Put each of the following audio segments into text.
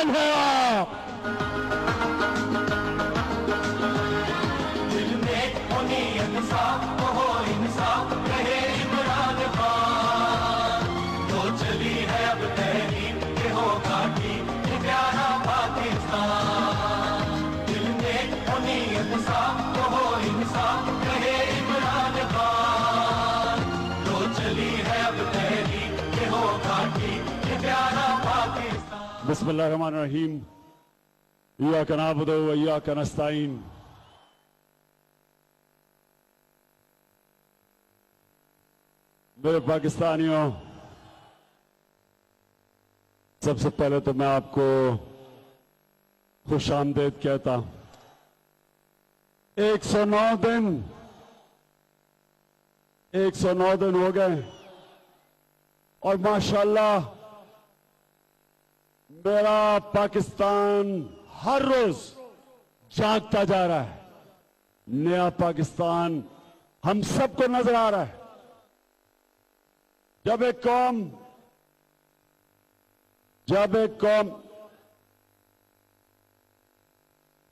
कौन है आप? दिल में होनी इंसाफ हो इंसाफ रहे इमरान खान। तो चली है अब तहरीक के होगा ठीक ये प्यारा पाकिस्तान। दिल में होनी इंसाफ हो इंसाफ रहे इमरान खान। तो चली है अब तहरीक के होगा ठीक ये प्यारा पाकिस्तान। बिस्मिल्लाहिर्रहमानिर्रहीम। इय्याका नअबुदु व इय्याका नस्तईन। मेरे पाकिस्तानियों, सबसे पहले तो मैं आपको खुश आमदीद कहता हूं। 109 दिन हो गए और माशाअल्लाह मेरा पाकिस्तान हर रोज जागता जा रहा है। नया पाकिस्तान हम सबको नजर आ रहा है। जब एक कौम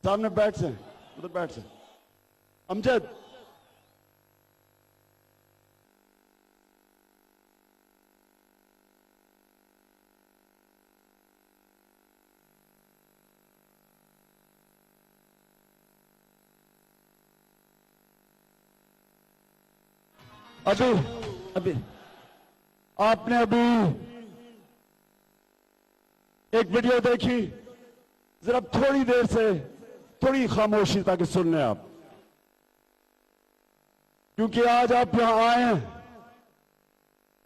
सामने बैठ से, उधर बैठ से, अमजद अभी आपने एक वीडियो देखी, जरा थोड़ी देर से थोड़ी खामोशी ताकि सुन लें आप, क्योंकि आज आप यहां आए हैं।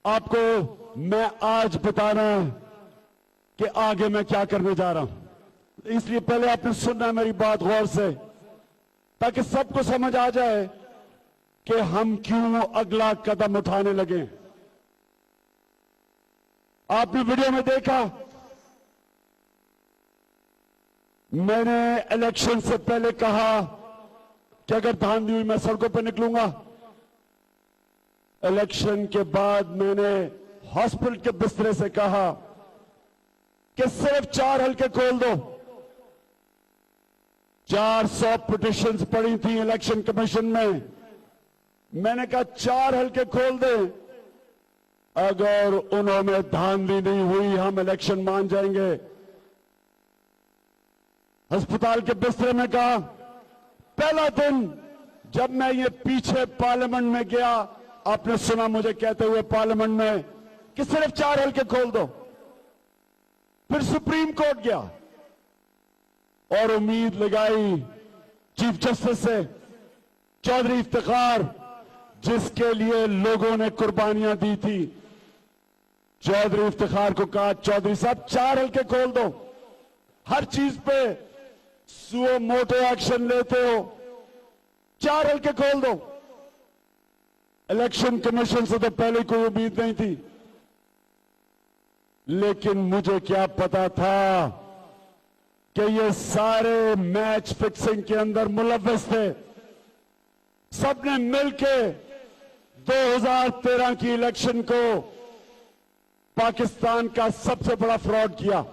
आपको मैं आज बताना है कि आगे मैं क्या करने जा रहा हूं, इसलिए पहले आपने सुनना है मेरी बात गौर से, ताकि सबको समझ आ जाए कि हम क्यों अगला कदम उठाने लगे। आपने वीडियो में देखा, मैंने इलेक्शन से पहले कहा कि अगर धांधली हुई मैं सड़कों पर निकलूंगा। इलेक्शन के बाद मैंने हॉस्पिटल के बिस्तरे से कहा कि सिर्फ 4 हल्के खोल दो। 400 पिटिशंस पड़ी थी इलेक्शन कमीशन में। मैंने कहा 4 हल्के खोल दें, अगर उन्होंने धांधली नहीं हुई हम इलेक्शन मान जाएंगे। अस्पताल के बिस्तरे में कहा, पहला दिन जब मैं ये पीछे पार्लियामेंट में गया, आपने सुना मुझे कहते हुए पार्लियामेंट में कि सिर्फ 4 हल्के खोल दो। फिर सुप्रीम कोर्ट गया और उम्मीद लगाई चीफ जस्टिस से, चौधरी इफ्तिखार, जिसके लिए लोगों ने कुर्बानियां दी थी। चौधरी इफ्तिखार को कहा, चौधरी साहब 4 हल्के खोल दो, हर चीज पे सुओ मोटो एक्शन लेते हो, 4 हल्के खोल दो। इलेक्शन कमीशन से तो पहले कोई उम्मीद नहीं थी, लेकिन मुझे क्या पता था कि ये सारे मैच फिक्सिंग के अंदर मुलव्वस थे। सबने मिलके 2013 की इलेक्शन को पाकिस्तान का सबसे बड़ा फ्रॉड किया।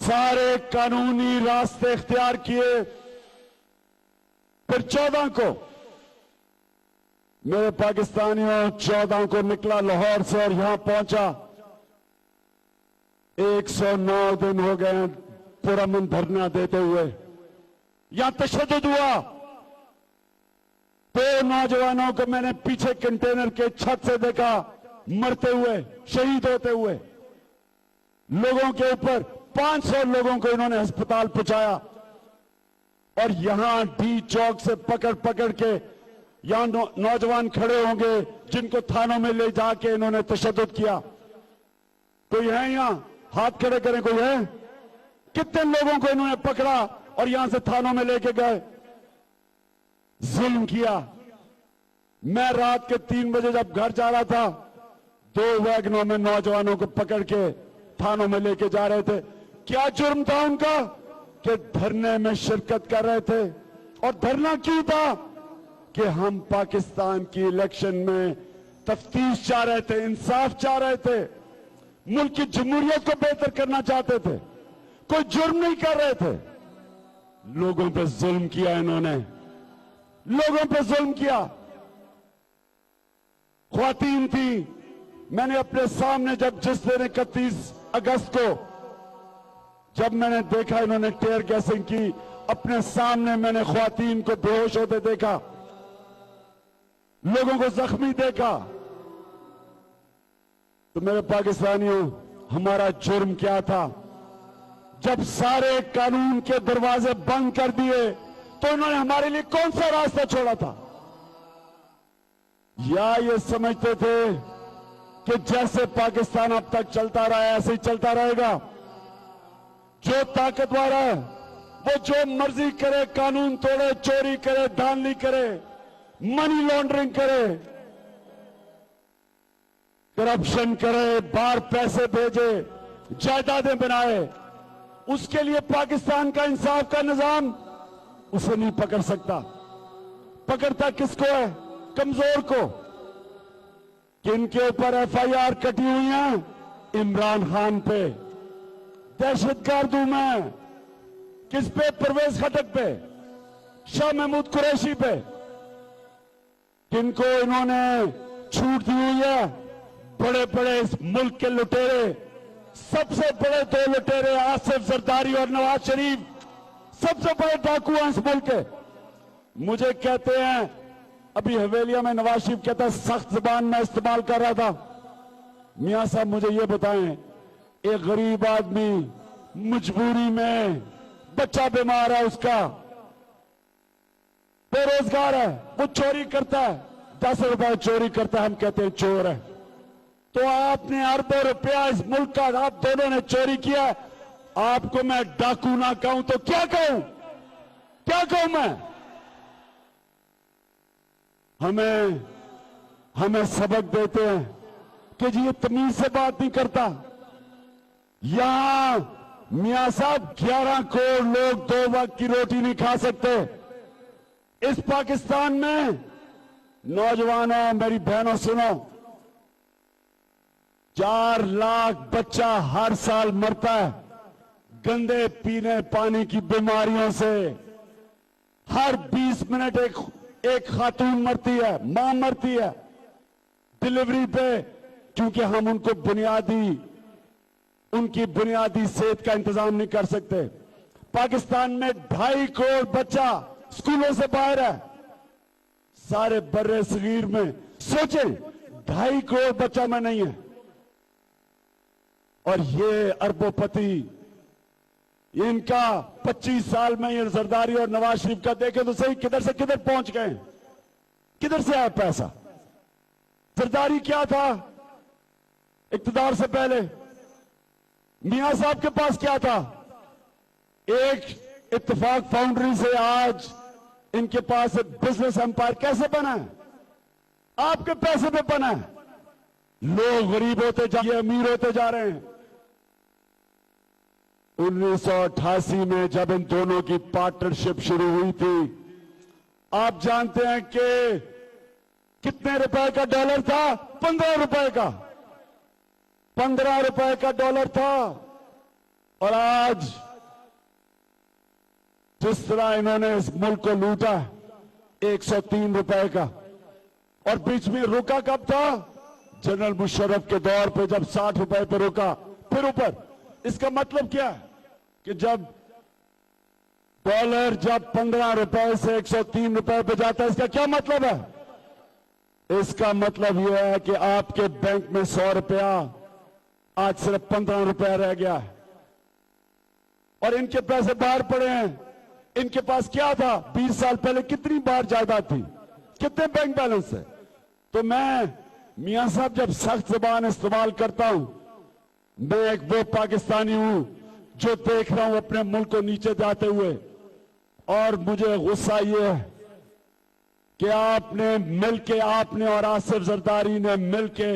सारे कानूनी रास्ते इख्तियार किए। फिर 14 को मेरे पाकिस्तानियों 14 को निकला लाहौर से और यहां पहुंचा। 109 दिन हो गए पुरअमन धरना देते हुए। यहां तशद्दुद हुआ। 2 नौजवानों को मैंने पीछे कंटेनर के छत से देखा मरते हुए, शहीद होते हुए। लोगों के ऊपर 500 लोगों को इन्होंने अस्पताल पहुंचाया और यहां डी चौक से पकड़ के यहां नौजवान खड़े होंगे जिनको थानों में ले जाके इन्होंने तशद्दुद किया। कोई है यहां? हाथ खड़े करें, कोई है? कितने लोगों को इन्होंने पकड़ा और यहां से थानों में लेके गए, जुल्म किया। मैं रात के 3 बजे जब घर जा रहा था, 2 वैगनों में नौजवानों को पकड़ के थानों में लेके जा रहे थे। क्या जुर्म था उनका कि धरने में शिरकत कर रहे थे। और धरना क्यों था कि हम पाकिस्तान की इलेक्शन में तफ्तीश चाह रहे थे, इंसाफ चाह रहे थे। मुल्क की जमहूरियत को बेहतर करना चाहते थे, कोई जुर्म नहीं कर रहे थे। लोगों पे जुल्म किया इन्होंने, लोगों पे जुल्म किया। ख्वातीन थी, मैंने अपने सामने जब जिस दिन 31 अगस्त को जब मैंने देखा इन्होंने टेयर गैसिंग की, अपने सामने मैंने ख्वातीन को बेहोश होते देखा, लोगों को जख्मी देखा, तो मेरे पाकिस्तानियों, हमारा जुर्म क्या था? जब सारे कानून के दरवाजे बंद कर दिए तो उन्होंने हमारे लिए कौन सा रास्ता छोड़ा था? या ये समझते थे कि जैसे पाकिस्तान अब तक चलता रहा है ऐसे ही चलता रहेगा? जो ताकतवर है वो जो मर्जी करे, कानून तोड़े, चोरी करे, धांधली करे, मनी लॉन्ड्रिंग करे, करप्शन करे, बाहर पैसे भेजे, जायदादें बनाए, उसके लिए पाकिस्तान का इंसाफ का निजाम उसे नहीं पकड़ सकता। पकड़ता किसको है? कमजोर को। किनके ऊपर एफआईआर कटी हुई है? इमरान खान पे, दहशतगर्द हूं मैं। किस पे? परवेज खटक पे, शाह महमूद कुरैशी पे। किनको इन्होंने छूट दी हुई है? बड़े बड़े इस मुल्क के लुटेरे, सबसे बड़े दो लुटेरे आसिफ जरदारी और नवाज शरीफ, सबसे बड़े डाकू हैं इस मुल्क के। मुझे कहते हैं, अभी हवेलिया में नवाज शरीफ कहता है सख्त जुबान में इस्तेमाल कर रहा था। मियां साहब मुझे ये बताएं, एक गरीब आदमी मजबूरी में, बच्चा बीमार है उसका, बेरोजगार है, वो चोरी करता है, 10 रुपए चोरी करता है, हम कहते हैं चोर है। तो आपने अरबों रुपया इस मुल्क का आप दोनों ने चोरी किया। आपको मैं डाकू ना कहूं तो क्या कहूं? क्या कहूं मैं? हमें सबक देते हैं कि जी ये तमीज से बात नहीं करता। यहां मियां साहब 11 करोड़ लोग 2 वक्त की रोटी नहीं खा सकते। इस पाकिस्तान में नौजवानों, मेरी बहनों सुनो, 4 लाख बच्चा हर साल मरता है गंदे पीने पानी की बीमारियों से। हर 20 मिनट एक खातून मरती है, मां मरती है डिलीवरी पे, क्योंकि हम उनकी बुनियादी सेहत का इंतजाम नहीं कर सकते। पाकिस्तान में 2.5 करोड़ बच्चा स्कूलों से बाहर है। सारे बर्रे सगीर में सोचे 2.5 करोड़ बच्चा में नहीं है। और ये अरबोपति, इनका 25 साल में ये जरदारी और नवाज शरीफ का देखें तो सही, किधर से किधर पहुंच गए, किधर से आया पैसा? जरदारी क्या था इक्तदार से पहले? मियां साहब के पास क्या था? एक इत्तेफाक फाउंड्री से आज इनके पास बिजनेस एम्पायर कैसे बना है? आपके पैसे पे बना है। लोग गरीब होते जा रहे हैं, अमीर होते जा रहे हैं। 1988 में जब इन दोनों की पार्टनरशिप शुरू हुई थी, आप जानते हैं कि कितने रुपए का डॉलर था? 15 रुपए का। 15 रुपए का डॉलर था। और आज जिस तरह इन्होंने इस मुल्क को लूटा, 103 रुपए का। और बीच में रुका कब था? जनरल मुशर्रफ के दौर पे जब 60 रुपए पे रुका, फिर ऊपर। इसका मतलब क्या है कि जब डॉलर जब 15 रुपए से 103 रुपए पे जाता है, इसका क्या मतलब है? इसका मतलब यह है कि आपके बैंक में 100 रुपया आज सिर्फ 15 रुपया रह गया है और इनके पैसे बाहर पड़े हैं। इनके पास क्या था? 20 साल पहले कितनी बार जायदाद थी, कितने बैंक बैलेंस है? तो मैं मियां साहब जब सख्त जुबान इस्तेमाल करता हूं, मैं एक वो पाकिस्तानी हूं जो देख रहा हूं अपने मुल्क को नीचे जाते हुए। और मुझे गुस्सा ये है कि आपने और आसिफ जरदारी ने मिलके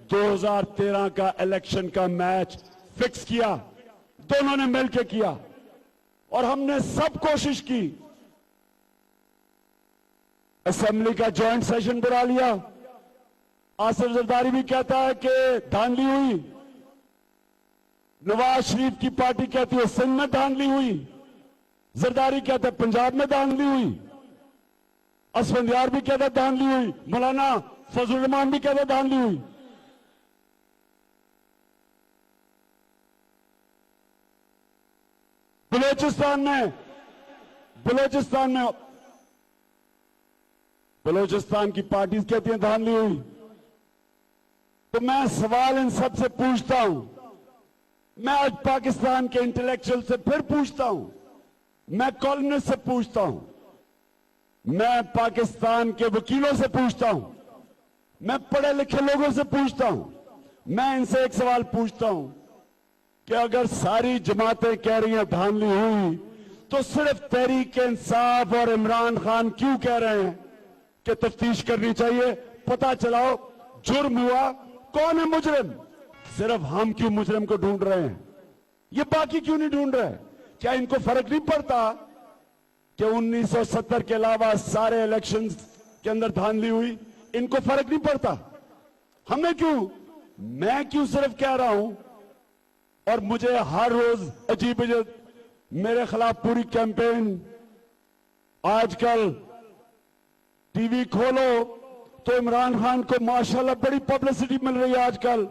2013 का इलेक्शन का मैच फिक्स किया। दोनों ने मिलके किया और हमने सब कोशिश की। असेंबली का जॉइंट सेशन बुला लिया। आसिफ जरदारी भी कहता है कि धांधली हुई, नवाज शरीफ की पार्टी कहती है सिंध में धांधली हुई, जरदारी कहता है पंजाब में धांधली हुई, असफंदियार भी कहता है धांधली हुई, मौलाना फजल रहमान भी कहता है धांधली हुई। बलोचिस्तान की पार्टी कहती है धांधली हुई। तो मैं सवाल इन सब से पूछता हूं, मैं आज पाकिस्तान के इंटेलेक्चुअल से फिर पूछता हूं, मैं कॉलमिस्ट से पूछता हूं, मैं पाकिस्तान के वकीलों से पूछता हूं, मैं पढ़े लिखे लोगों से पूछता हूं, मैं इनसे एक सवाल पूछता हूं कि अगर सारी जमातें कह रही हैं धांधली हुई, तो सिर्फ तहरीक इंसाफ और इमरान खान क्यों कह रहे हैं कि तफ्तीश करनी चाहिए, पता चलाओ जुर्म हुआ, कौन है मुजरिम? सिर्फ हम क्यों मुजरिम को ढूंढ रहे हैं, ये बाकी क्यों नहीं ढूंढ रहे? क्या इनको फर्क नहीं पड़ता कि 1970 के अलावा सारे इलेक्शंस के अंदर धांधली हुई? इनको फर्क नहीं पड़ता? हमें क्यों, मैं क्यों सिर्फ कह रहा हूं और मुझे हर रोज अजीब अजीब मेरे खिलाफ पूरी कैंपेन, आजकल टीवी खोलो तो इमरान खान को माशाल्लाह बड़ी पब्लिसिटी मिल रही है आजकल,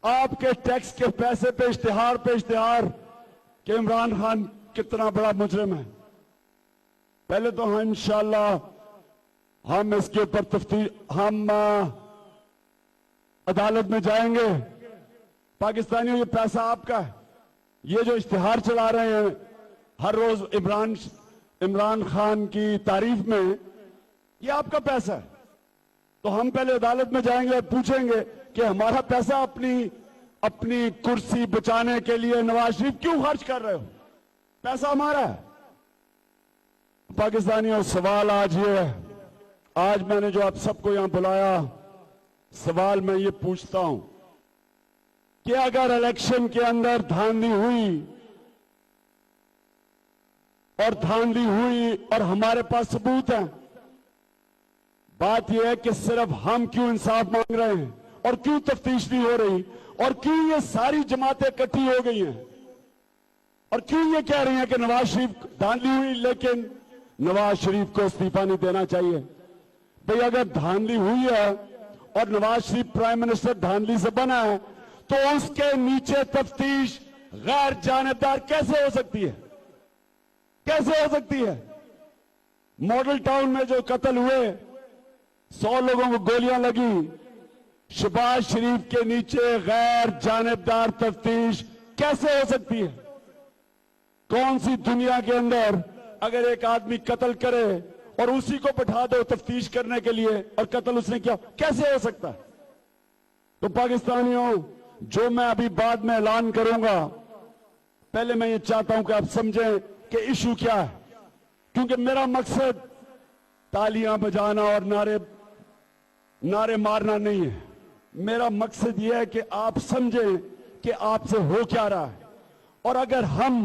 आपके टैक्स के पैसे पे इश्तिहार कि इमरान खान कितना बड़ा मुजरिम है। पहले तो हम इंशाल्लाह हम इसके ऊपर तफ्तीश, हम अदालत में जाएंगे। पाकिस्तानियों, ये पैसा आपका है, ये जो इश्तिहार चला रहे हैं हर रोज इमरान खान की तारीफ में, ये आपका पैसा है। तो हम पहले अदालत में जाएंगे और पूछेंगे कि हमारा पैसा अपनी कुर्सी बचाने के लिए नवाज शरीफ क्यों खर्च कर रहे हो? पैसा हमारा है। पाकिस्तानियों, सवाल आज ये है, आज मैंने जो आप सबको यहां बुलाया, सवाल मैं ये पूछता हूं कि अगर इलेक्शन के अंदर धांधली हुई और हमारे पास सबूत है, बात यह है कि सिर्फ हम क्यों इंसाफ मांग रहे हैं और क्यों तफ्तीश नहीं हो रही और क्यों ये सारी जमातें इकट्ठी हो गई हैं और क्यों ये कह रही हैं कि नवाज शरीफ धांधली हुई लेकिन नवाज शरीफ को इस्तीफा नहीं देना चाहिए? भाई, अगर धांधली हुई है और नवाज शरीफ प्राइम मिनिस्टर धांधली से बना है, तो उसके नीचे तफ्तीश गैर जानिबदार कैसे हो सकती है? कैसे हो सकती है? मॉडल टाउन में जो कत्ल हुए, 100 लोगों को गोलियां लगी, शहबाज शरीफ के नीचे गैर जानिबदार तफ्तीश कैसे हो सकती है? कौन सी दुनिया के अंदर अगर एक आदमी कत्ल करे और उसी को बैठा दो तफ्तीश करने के लिए और कत्ल उसने किया, कैसे हो सकता है? तो पाकिस्तानियों, जो मैं अभी बाद में ऐलान करूंगा, पहले मैं ये चाहता हूं कि आप समझें कि इशू क्या है, क्योंकि मेरा मकसद तालियां बजाना और नारे मारना नहीं है। मेरा मकसद यह है कि आप समझें कि आपसे हो क्या रहा है, और अगर हम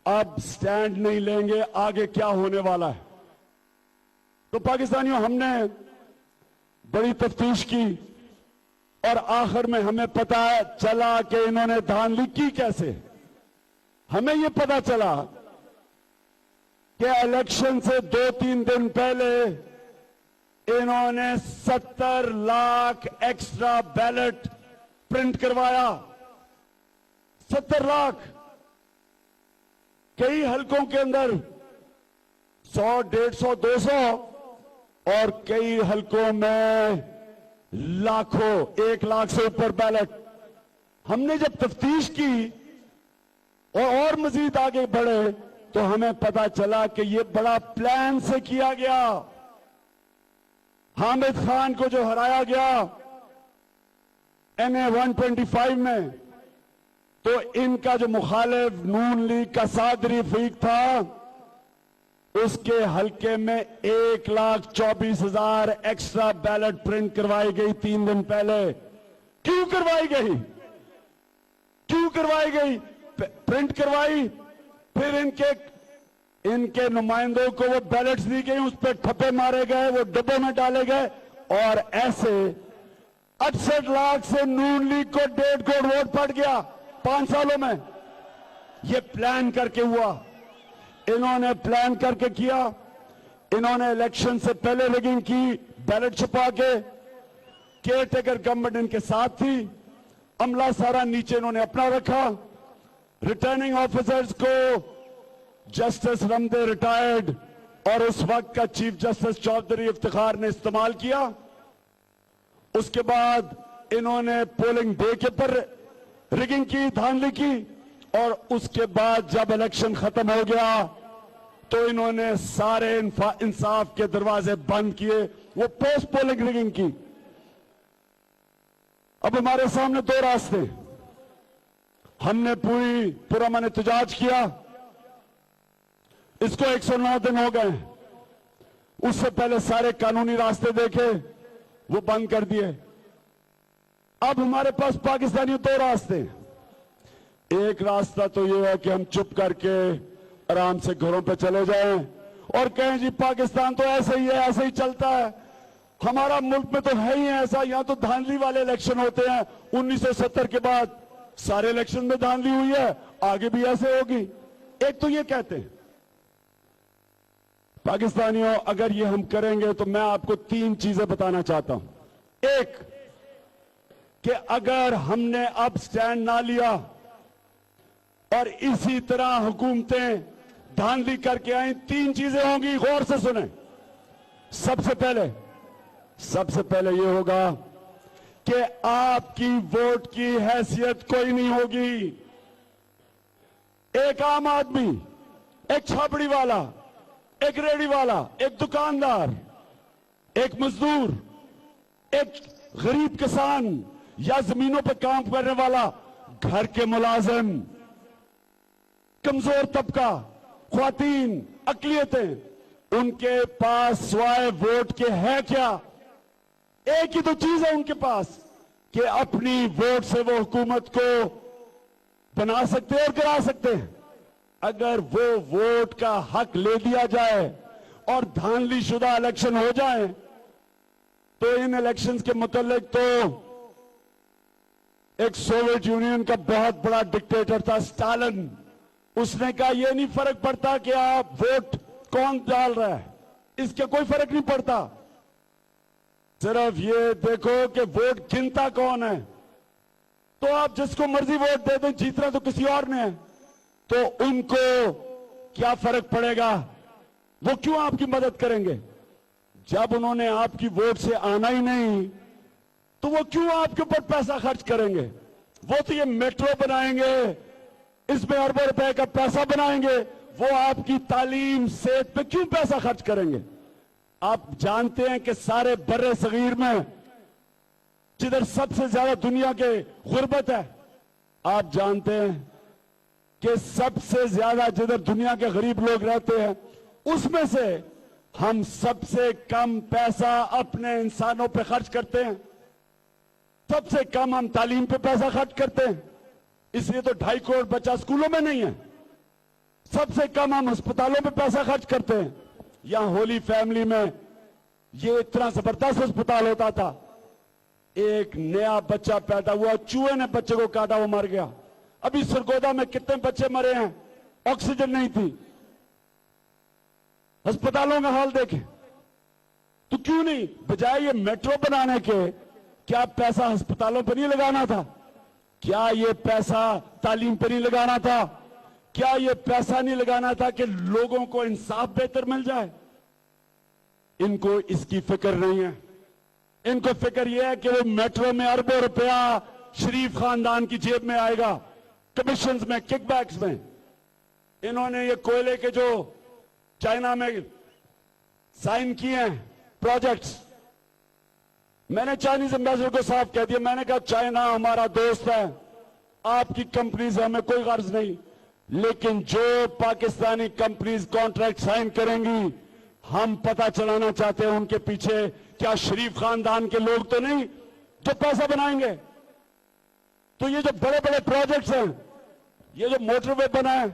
अब स्टैंड नहीं लेंगे आगे क्या होने वाला है। तो पाकिस्तानियों, हमने बड़ी तफ्तीश की और आखिर में हमें पता चला कि इन्होंने धांधली की कैसे। हमें यह पता चला कि इलेक्शन से 2-3 दिन पहले इन्होंने 70 लाख एक्स्ट्रा बैलेट प्रिंट करवाया। 70 लाख, कई हलकों के अंदर 100, 150, 200 और कई हलकों में लाखों, 1 लाख से ऊपर बैलेट। हमने जब तफ्तीश की और मजीद आगे बढ़े तो हमें पता चला कि यह बड़ा प्लान से किया गया। हामिद खान को जो हराया गया NA 125 में, तो इनका जो मुखालिफ नून लीग का सादरी रफीक था, उसके हलके में 1,24,000 एक्स्ट्रा बैलेट प्रिंट करवाई गई 3 दिन पहले। क्यों करवाई गई? क्यों करवाई गई? प्रिंट करवाई, फिर इनके नुमाइंदों को वो बैलेट्स दी गई, उस पर ठप्पे मारे गए, वो डब्बे में डाले गए, और ऐसे 68 लाख से नून लीग को 1.5 करोड़ वोट पड़ गया। 5 सालों में? ये प्लान करके हुआ। इन्होंने प्लान करके किया। इन्होंने इलेक्शन से पहले रिगिंग की, बैलेट छुपा के। केयरटेकर गवर्नमेंट इनके साथ थी। अमला सारा नीचे इन्होंने अपना रखा। रिटर्निंग ऑफिसर्स को जस्टिस रमदे रिटायर्ड और उस वक्त का चीफ जस्टिस चौधरी इफ्तिखार ने इस्तेमाल किया। उसके बाद इन्होंने पोलिंग डे के पर रिगिंग की, धांधली की, और उसके बाद जब इलेक्शन खत्म हो गया तो इन्होंने सारे इंसाफ के दरवाजे बंद किए, वो पोस्ट पोलिंग रिगिंग की। अब हमारे सामने 2 रास्ते। हमने पूरा मन एहतजाज किया। इसको 109 दिन हो गए। उससे पहले सारे कानूनी रास्ते देखे, वो बंद कर दिए। अब हमारे पास पाकिस्तानियों 2 रास्ते। एक रास्ता तो ये है कि हम चुप करके आराम से घरों पे चले जाएं और कहें जी पाकिस्तान तो ऐसे ही है, ऐसे ही चलता है, हमारा मुल्क में तो है ही ऐसा, यहां तो धांधली वाले इलेक्शन होते हैं। 1970 के बाद सारे इलेक्शन में धांधली हुई है, आगे भी ऐसे होगी। एक तो ये कहते हैं। पाकिस्तानियों, अगर ये हम करेंगे तो मैं आपको 3 चीजें बताना चाहता हूं। एक, कि अगर हमने अब स्टैंड ना लिया और इसी तरह हुकूमतें धांधली करके आई, 3 चीजें होंगी। गौर से सुने। सबसे पहले यह होगा कि आपकी वोट की हैसियत कोई नहीं होगी। एक आम आदमी, एक छापड़ी वाला, एक रेहड़ी वाला, एक दुकानदार, एक मजदूर, एक गरीब किसान या जमीनों पर काम करने वाला, घर के मुलाजिम, कमजोर तबका, ख्वातीन, अकलियतें, उनके पास सिवाय वोट के है क्या? एक ही तो चीज है उनके पास कि अपनी वोट से वो हुकूमत को बना सकते हैं और गिरा सकते हैं। अगर वो वोट का हक ले दिया जाए और धांधली शुदा इलेक्शन हो जाए तो इन इलेक्शंस के मुतालिक तो एक सोवियत यूनियन का बहुत बड़ा डिक्टेटर था स्टालिन, उसने कहा यह नहीं फर्क पड़ता कि आप वोट कौन डाल रहा है, इसके कोई फर्क नहीं पड़ता, सिर्फ ये देखो कि वोट गिनता कौन है। तो आप जिसको मर्जी वोट दे दें, जीतना तो किसी और ने है, तो उनको क्या फर्क पड़ेगा? वो क्यों आपकी मदद करेंगे? जब उन्होंने आपकी वोट से आना ही नहीं तो वो क्यों आपके ऊपर पैसा खर्च करेंगे? वो तो ये मेट्रो बनाएंगे, इसमें अरबों रुपए का पैसा बनाएंगे, वो आपकी तालीम सेहत पे क्यों पैसा खर्च करेंगे? आप जानते हैं कि सारे बर्रे सगीर में जिधर सबसे ज्यादा दुनिया के गुर्बत है, आप जानते हैं कि सबसे ज्यादा जिधर दुनिया के गरीब लोग रहते हैं, उसमें से हम सबसे कम पैसा अपने इंसानों पे खर्च करते हैं, सबसे कम हम तालीम पे पैसा खर्च करते हैं, इसलिए तो 2.5 करोड़ बच्चा स्कूलों में नहीं है। सबसे कम हम अस्पतालों पे पैसा खर्च करते हैं। यहां होली फैमिली में ये इतना जबरदस्त अस्पताल होता था, एक नया बच्चा पैदा हुआ, चूहे ने बच्चे को काटा, वो मर गया। अभी सरगोदा में कितने बच्चे मरे हैं, ऑक्सीजन नहीं थी। अस्पतालों का हाल देखें। तो क्यों नहीं, बजाय ये मेट्रो बनाने के, क्या पैसा अस्पतालों पर नहीं लगाना था? क्या ये पैसा तालीम पर नहीं लगाना था? क्या ये पैसा नहीं लगाना था कि लोगों को इंसाफ बेहतर मिल जाए? इनको इसकी फिक्र नहीं है। इनको फिक्र यह है कि वो मेट्रो में अरबों रुपया शरीफ खानदान की जेब में आएगा, कमीशंस में, किकबैक्स में। इन्होंने ये कोयले के जो चाइना में साइन किए हैं प्रोजेक्ट्स, मैंने चाइनीज एम्बेसडर को साफ कह दिया, मैंने कहा चाइना हमारा दोस्त है, आपकी कंपनी से हमें कोई गर्ज नहीं, लेकिन जो पाकिस्तानी कंपनीज कॉन्ट्रैक्ट साइन करेंगी, हम पता चलाना चाहते हैं उनके पीछे क्या शरीफ खानदान के लोग तो नहीं जो पैसा बनाएंगे। तो ये जो बड़े बड़े प्रोजेक्ट्स हैं, ये जो मोटरवे बना है,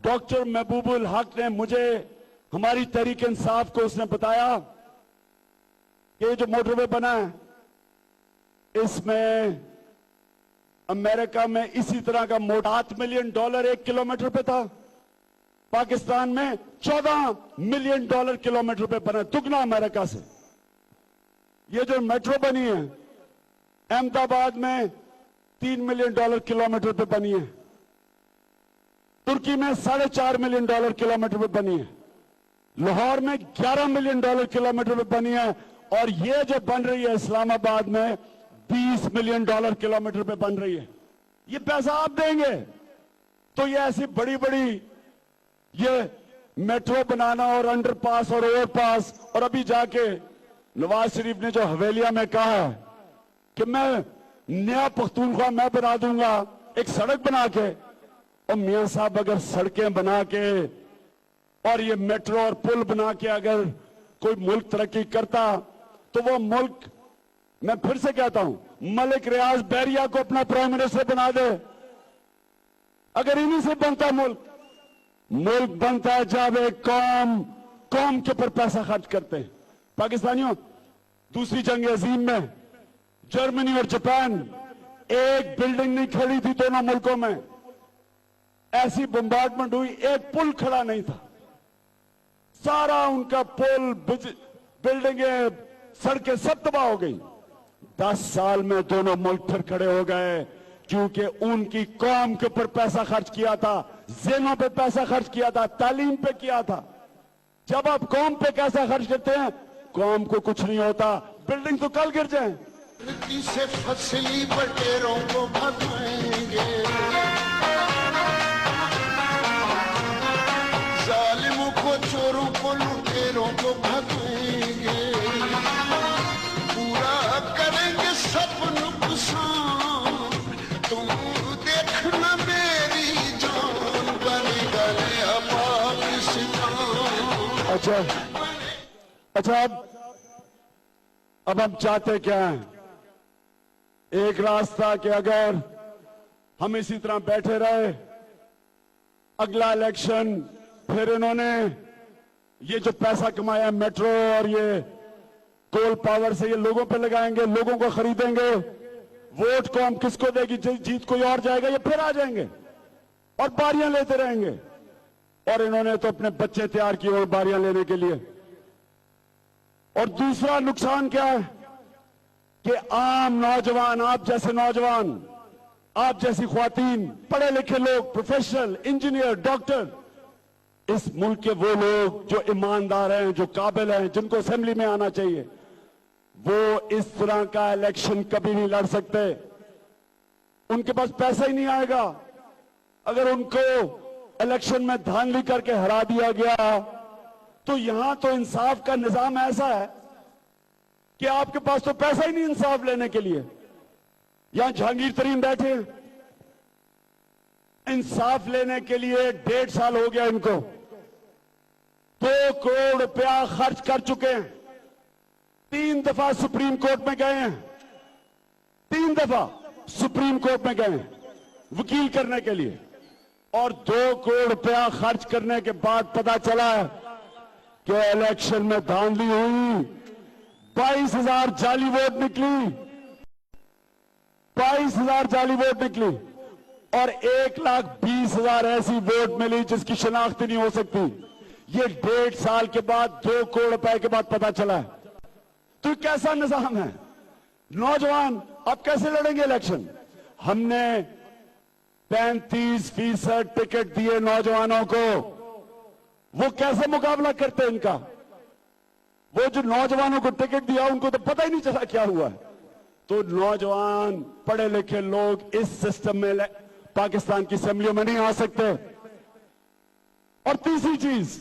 डॉक्टर महबूबुल हक ने मुझे, हमारी तहरीक इंसाफ को उसने बताया कि ये जो मोटरवे बना है, इसमें अमेरिका में इसी तरह का मोटा $8 मिलियन 1 किलोमीटर पे था। पाकिस्तान में $14 मिलियन किलोमीटर पे बना, दुगना अमेरिका से। ये जो मेट्रो बनी है अहमदाबाद में $3 मिलियन किलोमीटर पे बनी है, तुर्की में $4.5 मिलियन किलोमीटर पे बनी है, लाहौर में $11 मिलियन किलोमीटर पे बनी है, और ये जो बन रही है इस्लामाबाद में $20 मिलियन किलोमीटर पे बन रही है। ये पैसा आप देंगे तो ये ऐसी बड़ी बड़ी ये मेट्रो बनाना और अंडरपास और ओवरपास, और अभी जाके नवाज शरीफ ने जो हवेलिया में कहा है कि मैं नया पख्तूनख्वा मैं बना दूंगा एक सड़क बना के, और मियां साहब अगर सड़कें बना के और ये मेट्रो और पुल बना के अगर कोई मुल्क तरक्की करता तो वो मुल्क, मैं फिर से कहता हूं, मलिक रियाज बहरिया को अपना प्राइम मिनिस्टर बना दे। अगर इन्हीं से बनता मुल्क बनता है जब एक कौम के ऊपर पैसा खर्च करते हैं। पाकिस्तानियों, दूसरी जंग अजीम में जर्मनी और जापान, एक बिल्डिंग नहीं खड़ी थी दोनों मुल्कों में, ऐसी बम्बार्डमेंट हुई, एक पुल खड़ा नहीं था, सारा उनका पुल बिल्डिंगें सड़कें सब तबाह हो गई। 10 साल में दोनों मुल्क फिर खड़े हो गए, क्योंकि उनकी कौम के ऊपर पैसा खर्च किया था, जेलों पे पैसा खर्च किया था, तालीम पे किया था। जब आप कौम पे पैसा खर्च करते हैं, कौम को कुछ नहीं होता, बिल्डिंग तो कल गिर जाए। से फसली बटेरों को भगाएंगे, जालिमों को, चोरों को, लुटेरों को भगाएंगे, पूरा करेंगे सब नुकसान, तुम देखना मेरी जान बनी गले पाकिस्तान। अच्छा, अब हम चाहते क्या हैं? एक रास्ता कि अगर हम इसी तरह बैठे रहे, अगला इलेक्शन फिर इन्होंने ये जो पैसा कमाया मेट्रो और ये कोल पावर से, ये लोगों पे लगाएंगे, लोगों को खरीदेंगे, वोट को हम किसको देगी, जीत कोई और जाएगा, ये फिर आ जाएंगे और बारियां लेते रहेंगे। और इन्होंने तो अपने बच्चे तैयार किए हुए बारियां लेने के लिए। और दूसरा नुकसान क्या है कि आम नौजवान, आप जैसे नौजवान, आप जैसी ख्वातीन, पढ़े लिखे लोग, प्रोफेशनल, इंजीनियर, डॉक्टर, इस मुल्क के वो लोग जो ईमानदार हैं, जो काबिल हैं, जिनको असेंबली में आना चाहिए, वो इस तरह का इलेक्शन कभी नहीं लड़ सकते। उनके पास पैसा ही नहीं आएगा। अगर उनको इलेक्शन में धांधली करके हरा दिया गया तो यहां तो इंसाफ का निजाम ऐसा है कि आपके पास तो पैसा ही नहीं इंसाफ लेने के लिए। यहां जहांगीर तरीन बैठे, इंसाफ लेने के लिए 1.5 साल हो गया इनको, 2 करोड़ रुपया खर्च कर चुके हैं, 3 दफा सुप्रीम कोर्ट में गए हैं, 3 दफा सुप्रीम कोर्ट में गए हैं वकील करने के लिए, और 2 करोड़ रुपया खर्च करने के बाद पता चला कि इलेक्शन में धांधली हुई, 22,000 जाली वोट निकली, 22,000 जाली वोट निकली, और 1,20,000 ऐसी वोट मिली जिसकी शनाख्त नहीं हो सकती। ये 1.5 साल के बाद, 2 करोड़ रुपए के बाद पता चला है। तो कैसा निजाम है? नौजवान अब कैसे लड़ेंगे इलेक्शन? हमने 35% टिकट दिए नौजवानों को, वो कैसे मुकाबला करते हैं इनका? वो जो नौजवानों को टिकट दिया उनको तो पता ही नहीं चला क्या हुआ है। तो नौजवान पढ़े लिखे लोग इस सिस्टम में पाकिस्तान की असेंबलियों में नहीं आ सकते। और तीसरी चीज,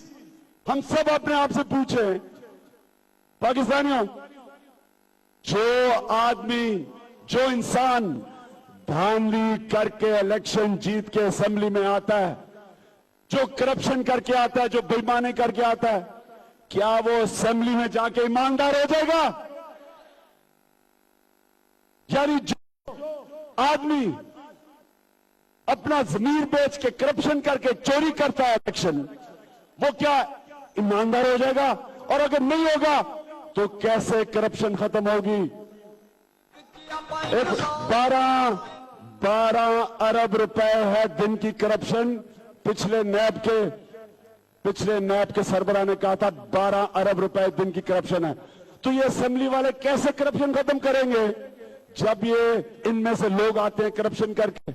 हम सब अपने आप से पूछे, पाकिस्तानियों, जो आदमी, जो इंसान धांधली करके इलेक्शन जीत के असेंबली में आता है, जो करप्शन करके आता है, जो बेईमानी करके आता है, क्या वो असेंबली में जाके ईमानदार हो जाएगा? यानी जो आदमी अपना जमीर बेच के करप्शन करके चोरी करता है इलेक्शन, वो क्या ईमानदार हो जाएगा? और अगर नहीं होगा तो कैसे करप्शन खत्म होगी? 12 अरब रुपए है दिन की करप्शन। पिछले नैब के सरबराह ने कहा था 12 अरब रुपए दिन की करप्शन है। तो ये असेंबली वाले कैसे करप्शन खत्म करेंगे जब ये इनमें से लोग आते हैं करप्शन करके?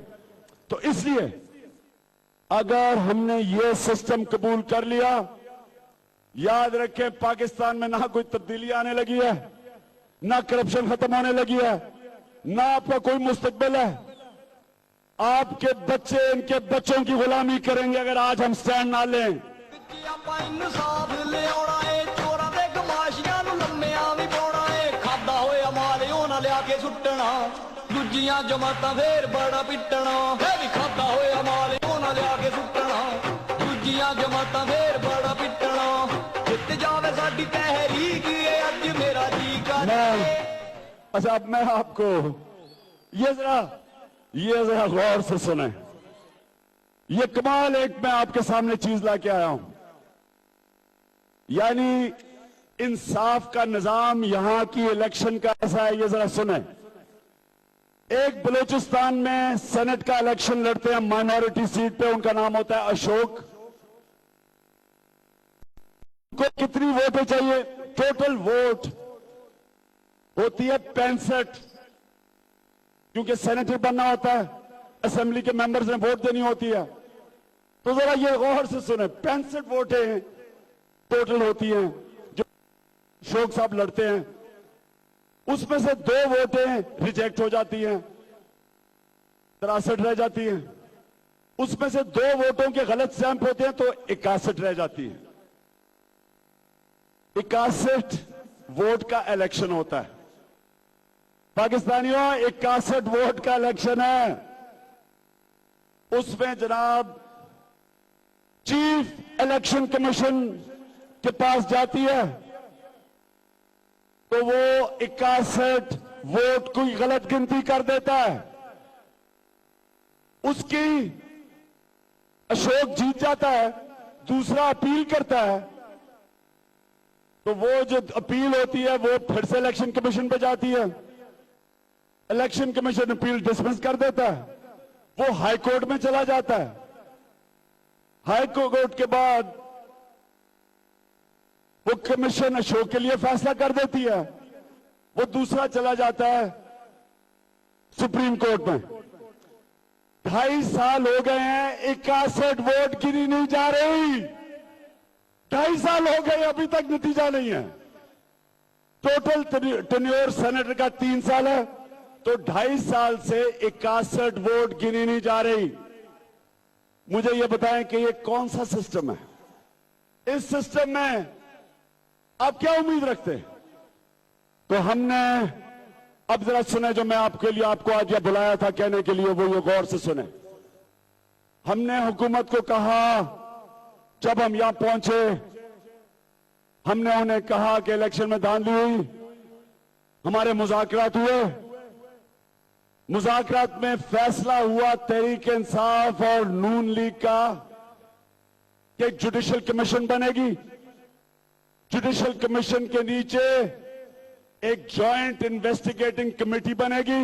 तो इसलिए अगर हमने ये सिस्टम कबूल कर लिया, याद रखें पाकिस्तान में ना कोई तब्दीली आने लगी है, ना करप्शन खत्म होने लगी है, ना आपका कोई मुस्तकबिल है। आपके बच्चे इनके बच्चों की गुलामी करेंगे अगर आज हम स्टैंड ना लें। ਆਪਾਂ ਇਨਸਾਫ ਲਿਆਉਣਾ ਏ, ਚੋਰਾਂ ਦੇ ਗਮਾਸ਼ੀਆਂ ਨੂੰ ਲੰਮਿਆਂ ਵੀ ਪਾਉਣਾ ਏ। ਖਾਦਾ ਹੋਇਆ ਮਾਲ ਉਹ ਨਾ ਲਿਆ ਕੇ ਸੁੱਟਣਾ, ਦੂਜੀਆਂ ਜਮਾਤਾਂ ਫੇਰ ਬੜਾ ਪਿੱਟਣਾ। ਇਹ ਵੀ ਖਾਦਾ ਹੋਇਆ ਮਾਲ ਉਹ ਨਾ ਲਿਆ ਕੇ ਸੁੱਟਣਾ, ਦੂਜੀਆਂ ਜਮਾਤਾਂ ਫੇਰ ਬੜਾ ਪਿੱਟਣਾ। ਜਿੱਤ ਜਾਵੇ ਸਾਡੀ ਤਹਿਰੀਕ ਏ ਅੱਜ ਮੇਰਾ ਜੀ ਕਰਦਾ। अच्छा, अब मैं आपको ये जरा गौर से सुने। ये कमाल एक मैं आपके सामने चीज लाके आया हूं, यानी इंसाफ का निजाम यहां की इलेक्शन का ऐसा है। ये जरा सुने। एक बलूचिस्तान में सेनेट का इलेक्शन लड़ते हैं माइनॉरिटी सीट पे, उनका नाम होता है अशोक। को कितनी वोटें चाहिए? टोटल वोट होती है 65, क्योंकि सेनेटर बनना होता है, असेंबली के मेंबर्स ने वोट देनी होती है। तो जरा ये गौर से सुने, 65 वोटें टोटल होती हैं जो अशोक साहब लड़ते हैं। उसमें से 2 वोटें रिजेक्ट हो जाती हैं, 63 रह जाती हैं। उसमें से 2 वोटों के गलत स्टैंप होते हैं तो 61 रह जाती है। 61 वोट का इलेक्शन होता है पाकिस्तानियों, 61 वोट का इलेक्शन है। उसमें जनाब चीफ इलेक्शन कमीशन के पास जाती है तो वो 61 वोट की गलत गिनती कर देता है। उसकी अशोक जीत जाता है, दूसरा अपील करता है तो वो जो अपील होती है वो फिर से इलेक्शन कमीशन पे जाती है। इलेक्शन कमीशन अपील डिसमिस कर देता है, वो हाई कोर्ट में चला जाता है। हाई कोर्ट के बाद वो कमीशन अशोक के लिए फैसला कर देती है, वो दूसरा चला जाता है सुप्रीम कोर्ट में। 2.5 साल हो गए हैं, 61 वोट गिनी नहीं जा रही। 2.5 साल हो गए, अभी तक नतीजा नहीं है। टोटल टेन्योर सेनेटर का 3 साल है, तो 2.5 साल से 61 वोट गिनी नहीं जा रही। मुझे यह बताएं कि यह कौन सा सिस्टम है? इस सिस्टम में आप क्या उम्मीद रखते हैं? तो हमने अब जरा सुने, जो मैं आपको आज यह बुलाया था कहने के लिए, वो ये गौर से सुने। हमने हुकूमत को कहा, जब हम यहां पहुंचे हमने उन्हें कहा कि इलेक्शन में धांधली हुई, हमारे मुज़ाकरात हुए, मुज़ाकरात में फैसला हुआ तहरीक इंसाफ और नून लीग का कि एक जुडिशल कमीशन बनेगी। जुडिशल कमीशन के नीचे एक जॉइंट इन्वेस्टिगेटिंग कमेटी बनेगी।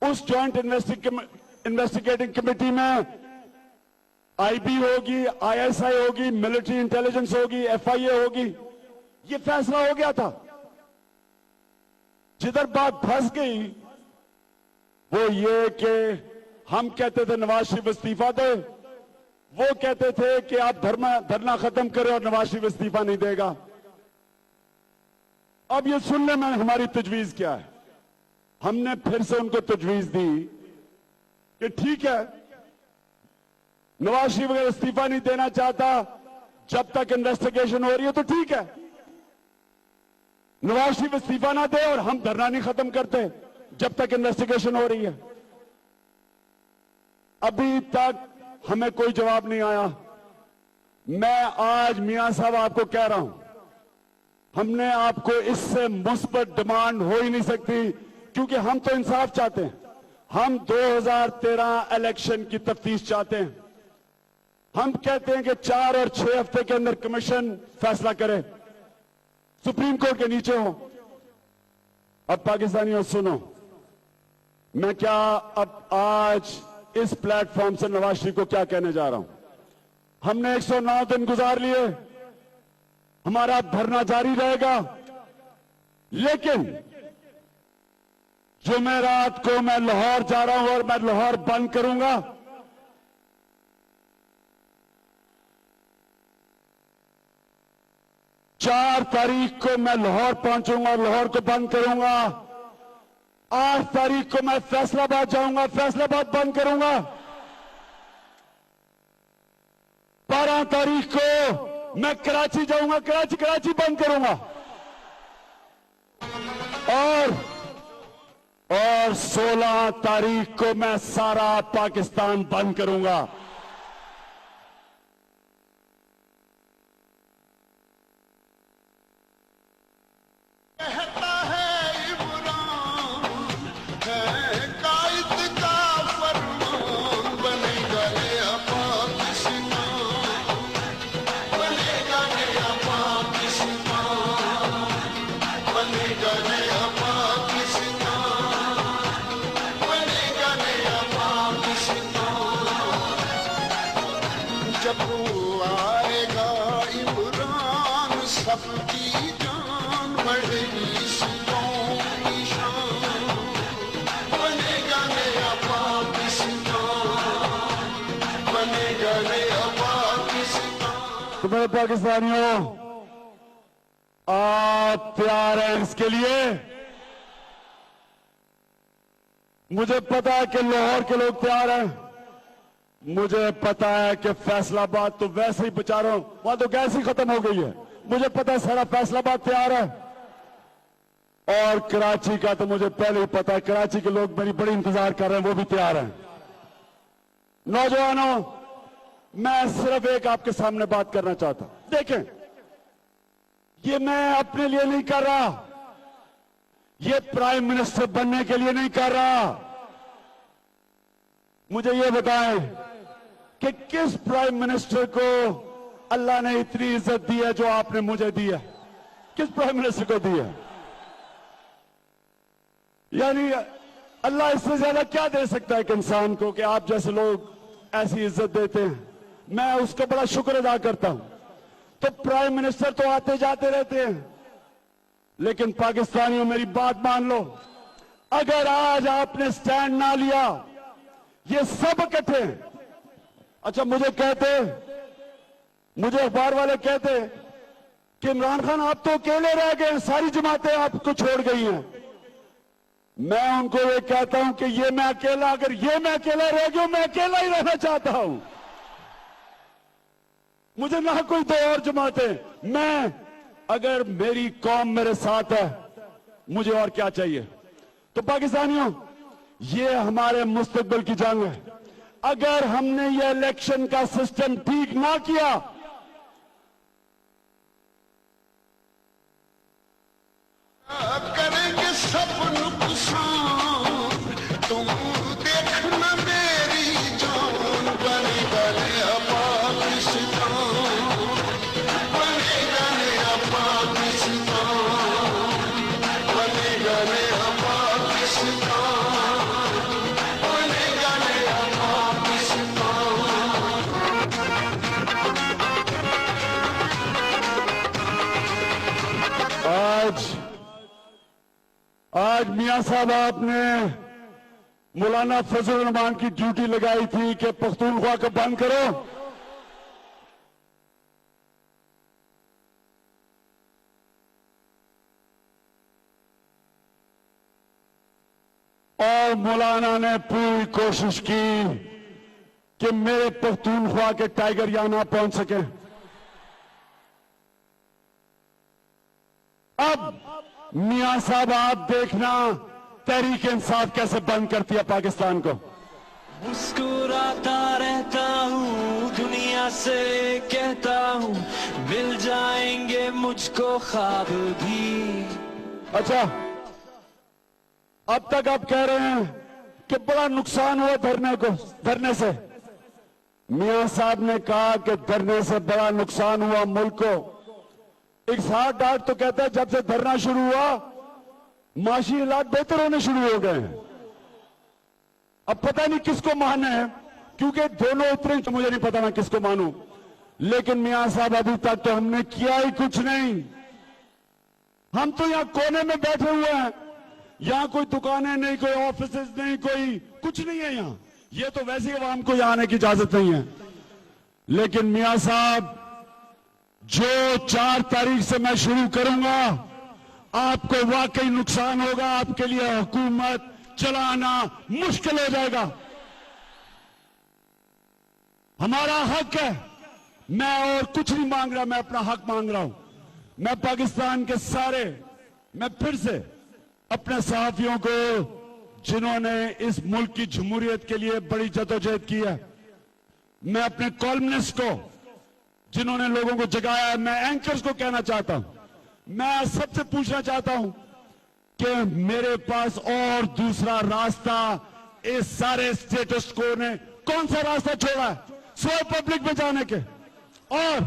उस जॉइंट इन्वेस्टिगेटिंग कमेटी में आईबी होगी, आईएसआई होगी, मिलिट्री इंटेलिजेंस होगी, एफआईए होगी। ये फैसला हो गया था। जिधर बात फंस गई वो ये कि हम कहते थे नवाज शरीफ इस्तीफा दे, वो कहते थे कि आप धरना खत्म करें और नवाज शरीफ इस्तीफा नहीं देगा। अब ये सुनने में हमारी तजवीज क्या है? हमने फिर से उनको तजवीज दी कि ठीक है, नवाज शरीफ अगर इस्तीफा नहीं देना चाहता जब तक इन्वेस्टिगेशन हो रही है तो ठीक है, नवाज शरीफ इस्तीफा ना दे और हम धरना नहीं खत्म करते जब तक इन्वेस्टिगेशन हो रही है। अभी तक हमें कोई जवाब नहीं आया। मैं आज मियां साहब आपको कह रहा हूं, हमने आपको इससे मुस्बत डिमांड हो ही नहीं सकती, क्योंकि हम तो इंसाफ चाहते हैं। हम 2013 इलेक्शन की तफ्तीश चाहते हैं। हम कहते हैं कि 4 और 6 हफ्ते के अंदर कमीशन फैसला करे, सुप्रीम कोर्ट के नीचे हो। अब पाकिस्तानियों सुनो, मैं क्या अब आज इस प्लेटफॉर्म से नवाज शरीफ को क्या कहने जा रहा हूं? हमने 109 दिन गुजार लिए, हमारा धरना जारी रहेगा, लेकिन जुमेरात को मैं लाहौर जा रहा हूं और मैं लाहौर बंद करूंगा। चार तारीख को मैं लाहौर पहुंचूंगा और लाहौर को बंद करूंगा। 8 तारीख को मैं फैसलाबाद जाऊंगा, फैसलाबाद बंद करूंगा। 12 तारीख को मैं कराची जाऊंगा, कराची बंद करूंगा। और 16 तारीख को मैं सारा पाकिस्तान बंद करूंगा। कहता है इमरान है कायद का फरमान, बनेगा नया पाकिस्तान, बनेगा नया पाकिस्तान, बनेगा नया पाकिस्तान, बनेगा नया पाकिस्तान। जब वो आएगा इमरान, सबकी जान बढ़ेगी, इस कौम की शान, बनेगा नया पाकिस्तान, बनेगा नया पाकिस्तान। तो मेरे पाकिस्तानियों, आप तैयार हैं इसके लिए? मुझे पता है कि लाहौर के लोग तैयार हैं। मुझे पता है कि फैसलाबाद तो वैसे ही बेचारों, वहां तो गैस ही खत्म हो गई है। मुझे पता है सारा फैसलाबाद तैयार है, और कराची का तो मुझे पहले ही पता है। कराची के लोग मेरी बड़ी इंतजार कर रहे हैं, वो भी तैयार हैं। नौजवानों, मैं सिर्फ एक आपके सामने बात करना चाहता हूं। देखें, ये मैं अपने लिए नहीं कर रहा, ये प्राइम मिनिस्टर बनने के लिए नहीं कर रहा। मुझे ये बताएं कि किस प्राइम मिनिस्टर को अल्लाह ने इतनी इज्जत दी है जो आपने मुझे दी है? किस प्राइम मिनिस्टर को दी है? यानी अल्लाह इससे ज्यादा क्या दे सकता है एक इंसान को कि आप जैसे लोग ऐसी इज्जत देते हैं? मैं उसका बड़ा शुक्र अदा करता हूं। तो प्राइम मिनिस्टर तो आते जाते रहते हैं, लेकिन पाकिस्तानियों मेरी बात मान लो, अगर आज आपने स्टैंड ना लिया, ये सब इकट्ठे, अच्छा मुझे अखबार वाले कहते कि इमरान खान आप तो अकेले रह गए, सारी जमातें आपको छोड़ गई हैं। मैं उनको ये कहता हूं कि ये मैं अकेला, अगर ये मैं अकेला रह गया, मैं अकेला ही रहना चाहता हूं। मुझे ना कोई दो और जमातें, मैं अगर मेरी कौम मेरे साथ है, मुझे और क्या चाहिए? तो पाकिस्तानियों, ये हमारे मुस्तकबिल की जंग है। अगर हमने ये इलेक्शन का सिस्टम ठीक ना किया, करेंगे सब नुकसान, तुम देखना मेरी जान, बनेगा नया पाकिस्तान, बनेगा नया पाकिस्तान, बनेगा नया पाकिस्तान, बनेगा नया पाकिस्तान। आज मियां साहब आपने मौलाना फजल रहमान की ड्यूटी लगाई थी कि पख्तूनख्वा को बंद करो। और मौलाना ने पूरी कोशिश की कि मेरे पख्तूनख्वा के टाइगर यहां ना पहुंच सके। अब मियां साहब आप देखना तहरीक इंसाफ कैसे बंद करती है पाकिस्तान को। मुस्कुराता रहता हूँ, दुनिया से कहता हूँ, मिल जाएंगे मुझको ख्वाब भी। अच्छा, अब तक आप कह रहे हैं कि बड़ा नुकसान हुआ धरने से। मियां साहब ने कहा कि धरने से बड़ा नुकसान हुआ मुल्क को। इकसार डाट तो कहता है जब से धरना शुरू हुआ, माशी हालात बेहतर होने शुरू हो गए हैं। अब पता नहीं किसको मानना है, क्योंकि दोनों उतरे, तो मुझे नहीं पता मैं किसको मानूं। लेकिन मियां साहब अभी तक तो हमने किया ही कुछ नहीं। हम तो यहां कोने में बैठे हुए हैं, यहां कोई दुकानें नहीं, कोई ऑफिसेज नहीं, कोई कुछ नहीं है यहां। ये तो वैसे ही आवाम को यहां आने की इजाजत नहीं है। लेकिन मियां साहब, जो 4 तारीख से मैं शुरू करूंगा, आपको वाकई नुकसान होगा। आपके लिए हुकूमत चलाना मुश्किल हो जाएगा। हमारा हक है, मैं और कुछ नहीं मांग रहा, मैं अपना हक मांग रहा हूं। मैं पाकिस्तान के सारे, मैं फिर से अपने सहाफियों को, जिन्होंने इस मुल्क की जमहूरियत के लिए बड़ी जदोजहद की है, मैं अपने कॉलमनिस्ट को, जिन्होंने लोगों को जगाया है, मैं एंकर्स को कहना चाहता हूं, मैं सबसे पूछना चाहता हूं कि मेरे पास और दूसरा रास्ता इस सारे स्टेटस को ने कौन सा रास्ता छोड़ा है सिवाय पब्लिक में जाने के, और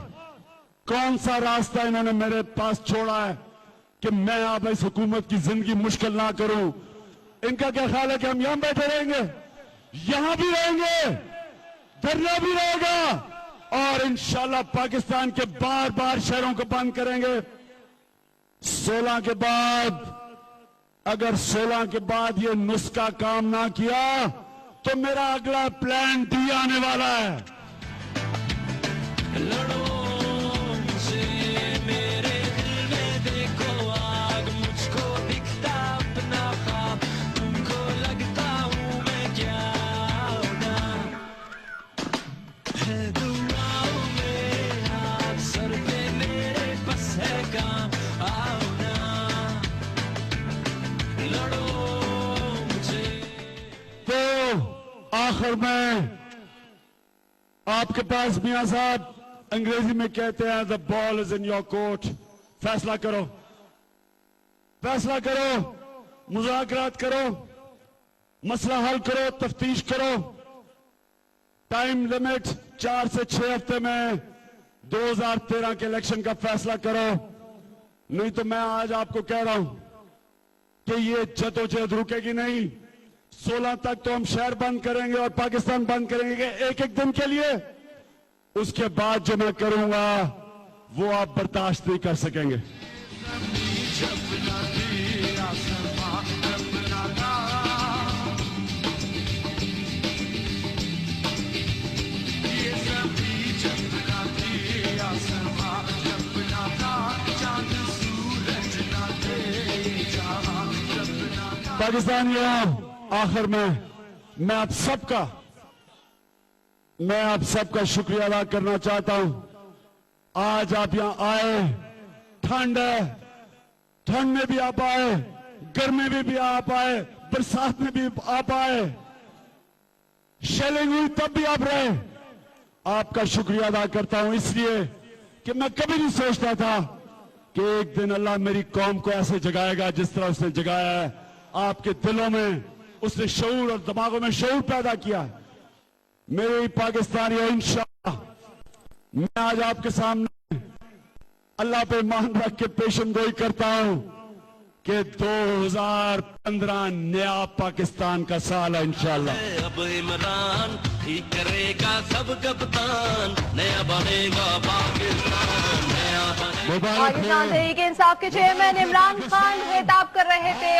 कौन सा रास्ता इन्होंने मेरे पास छोड़ा है कि मैं अब इस हुकूमत की जिंदगी मुश्किल ना करूं। इनका क्या ख्याल है कि हम यहां बैठे रहेंगे? यहां भी रहेंगे, धरना भी रहेगा, और इंशाल्लाह पाकिस्तान के बार बार शहरों को बंद करेंगे। 16 के बाद, अगर 16 के बाद ये नुस्खा काम ना किया तो मेरा अगला प्लान डी आने वाला है। लड़ो मुझसे मेरे दिल में देखो आग, मुझको दिखता अपना ख्वाब, तुमको लगता हूँ मैं क्या होना है। दुआओं में हाथ, सर पे मेरे बस है काम, आओ ना लड़ो मुझे। तो आखिर में आपके पास मियां साहब, अंग्रेजी में कहते हैं the ball is in your court. फैसला करो, फैसला करो, मुज़ाकरात करो, मसला हल करो, तफ्तीश करो। टाइम लिमिट 4 से 6 हफ्ते में 2013 के इलेक्शन का फैसला करो, नहीं तो मैं आज आपको कह रहा हूं कि ये जदोजहद रुकेगी नहीं। 16 तक तो हम शहर बंद करेंगे और पाकिस्तान बंद करेंगे एक एक दिन के लिए। उसके बाद जो मैं करूंगा वो आप बर्दाश्त नहीं कर सकेंगे। पाकिस्तानियों, आखिर में मैं आप सबका शुक्रिया अदा करना चाहता हूं। आज आप यहां आए, ठंड है, ठंड में भी आप आए, गर्मी में भी आप आए, बरसात में भी आप आए, शेलिंग हुई तब भी आप रहे। आपका शुक्रिया अदा करता हूं इसलिए कि मैं कभी नहीं सोचता था कि एक दिन अल्लाह मेरी कौम को ऐसे जगाएगा जिस तरह उसने जगाया है। आपके दिलों में उसने शऊर और दिमागों में शऊर पैदा किया है। मेरे पाकिस्तानियों, इंशाअल्लाह मैं आज आपके सामने अल्लाह पे मान रख के पेशन गोई करता हूं कि 2015 नया पाकिस्तान का साल है इंशाअल्लाह। अब इमरान ठीक करेगा सब कप्तान, नया बनेगा पाकिस्तान, नया बनेगा। मुबारक हो। पाकिस्तान तहरीक इंसाफ के चेयरमैन इमरान खान खिताब कर रहे थे।